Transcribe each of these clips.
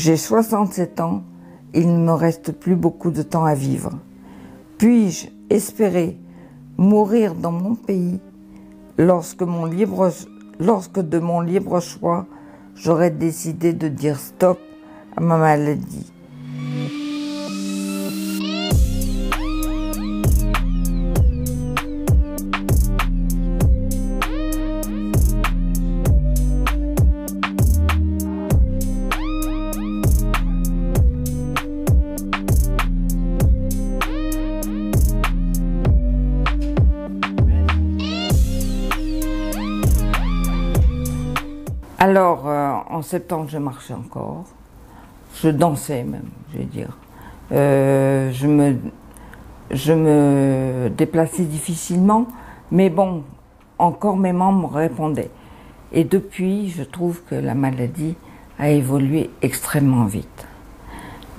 J'ai 67 ans, il ne me reste plus beaucoup de temps à vivre. Puis-je espérer mourir dans mon pays lorsque de mon libre choix, j'aurais décidé de dire stop à ma maladie? Alors, en septembre, je marchais encore. Je dansais même, je vais dire. Je me déplaçais difficilement, mais bon, encore mes membres répondaient. Et depuis, je trouve que la maladie a évolué extrêmement vite.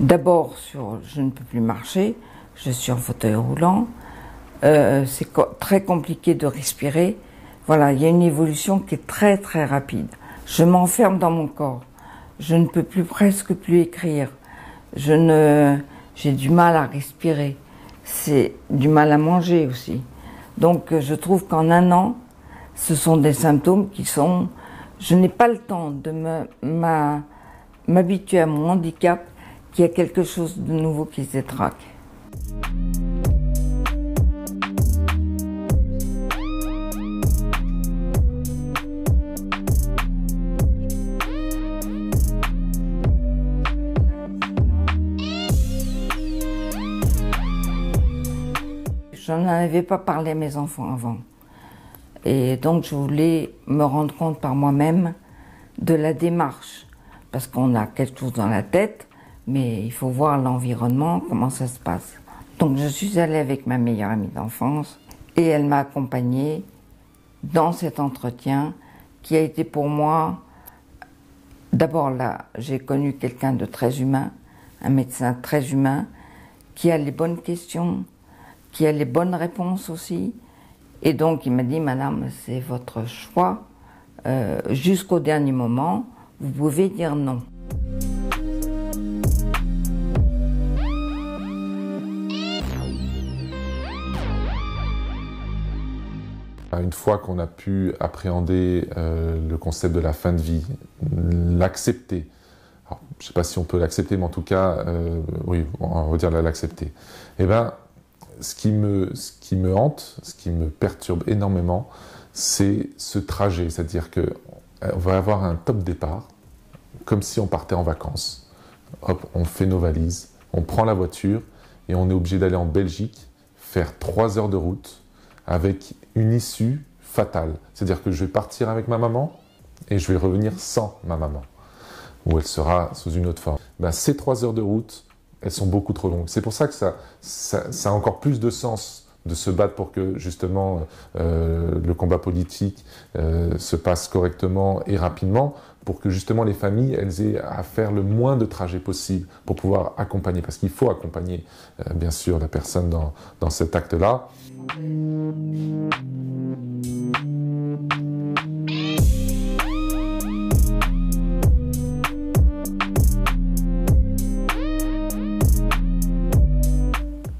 D'abord, je ne peux plus marcher, je suis en fauteuil roulant. C'est très compliqué de respirer. Voilà, il y a une évolution qui est très très rapide. Je m'enferme dans mon corps. Je ne peux presque plus écrire. J'ai du mal à respirer. C'est du mal à manger aussi. Donc je trouve qu'en un an, ce sont des symptômes qui sont... Je n'ai pas le temps de m'habituer à mon handicap, qu'il y a quelque chose de nouveau qui se détraque. Je n'en avais pas parlé à mes enfants avant. Et donc je voulais me rendre compte par moi-même de la démarche. Parce qu'on a quelque chose dans la tête, mais il faut voir l'environnement, comment ça se passe. Donc je suis allée avec ma meilleure amie d'enfance et elle m'a accompagnée dans cet entretien qui a été pour moi... D'abord là, j'ai connu quelqu'un de très humain, un médecin très humain, qui a les bonnes questions, qui a les bonnes réponses aussi. Et donc il m'a dit, madame, c'est votre choix, jusqu'au dernier moment, vous pouvez dire non. Une fois qu'on a pu appréhender le concept de la fin de vie, l'accepter, je ne sais pas si on peut l'accepter, mais en tout cas, oui, on va dire l'accepter, eh ben, ce qui me hante, ce qui me perturbe énormément, c'est ce trajet. C'est-à-dire qu'on va avoir un top départ, comme si on partait en vacances. Hop, on fait nos valises, on prend la voiture et on est obligé d'aller en Belgique, faire 3 heures de route avec une issue fatale. C'est-à-dire que je vais partir avec ma maman et je vais revenir sans ma maman, ou elle sera sous une autre forme. Ben, ces 3 heures de route, elles sont beaucoup trop longues. C'est pour ça que ça a encore plus de sens de se battre pour que justement le combat politique se passe correctement et rapidement, pour que justement les familles elles aient à faire le moins de trajets possible pour pouvoir accompagner, parce qu'il faut accompagner bien sûr la personne dans cet acte-là.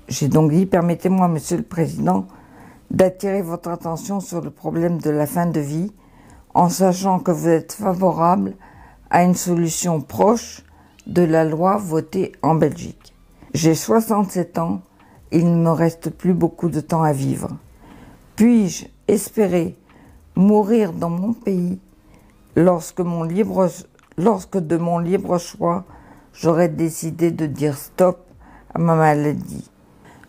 J'ai donc dit, permettez-moi, Monsieur le Président, d'attirer votre attention sur le problème de la fin de vie, en sachant que vous êtes favorable à une solution proche de la loi votée en Belgique. J'ai 67 ans, il ne me reste plus beaucoup de temps à vivre. Puis-je espérer mourir dans mon pays lorsque de mon libre choix, j'aurais décidé de dire stop à ma maladie?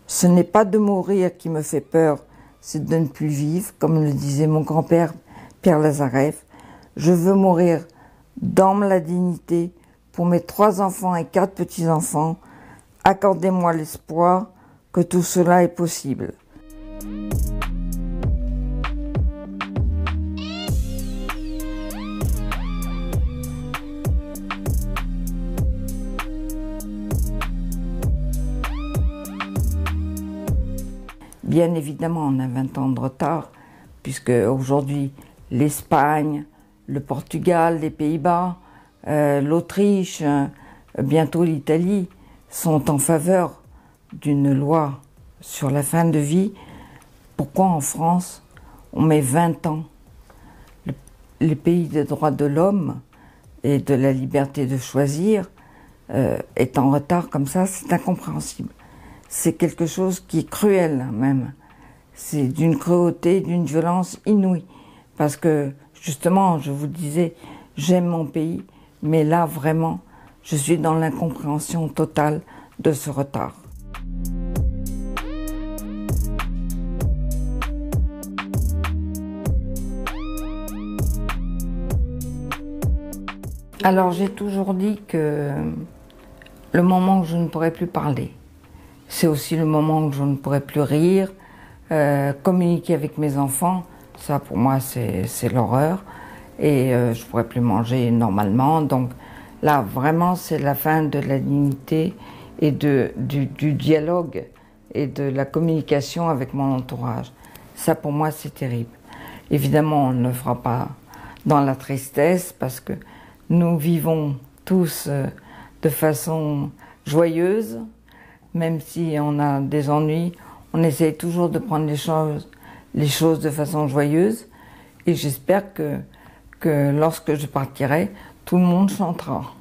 Ce n'est pas de mourir qui me fait peur, c'est de ne plus vivre, comme le disait mon grand-père Pierre Lazareff. Je veux mourir dans la dignité pour mes 3 enfants et 4 petits-enfants. Accordez-moi l'espoir que tout cela est possible. Bien évidemment, on a 20 ans de retard, puisque aujourd'hui, l'Espagne, le Portugal, les Pays-Bas, l'Autriche, bientôt l'Italie, sont en faveur d'une loi sur la fin de vie, pourquoi en France on met 20 ans? Les pays des droits de l'homme et de la liberté de choisir est en retard comme ça, c'est incompréhensible. C'est quelque chose qui est cruel même. C'est d'une cruauté, d'une violence inouïe. Parce que justement, je vous disais, j'aime mon pays, mais là vraiment, je suis dans l'incompréhension totale de ce retard. Alors j'ai toujours dit que le moment où je ne pourrai plus parler, c'est aussi le moment où je ne pourrai plus rire, communiquer avec mes enfants, ça pour moi c'est l'horreur, et je ne pourrai plus manger normalement, donc là vraiment c'est la fin de la dignité et du dialogue et de la communication avec mon entourage. Ça pour moi c'est terrible. Évidemment on ne le fera pas dans la tristesse parce que nous vivons tous de façon joyeuse, même si on a des ennuis, on essaye toujours de prendre les choses de façon joyeuse. Et j'espère que lorsque je partirai, tout le monde chantera.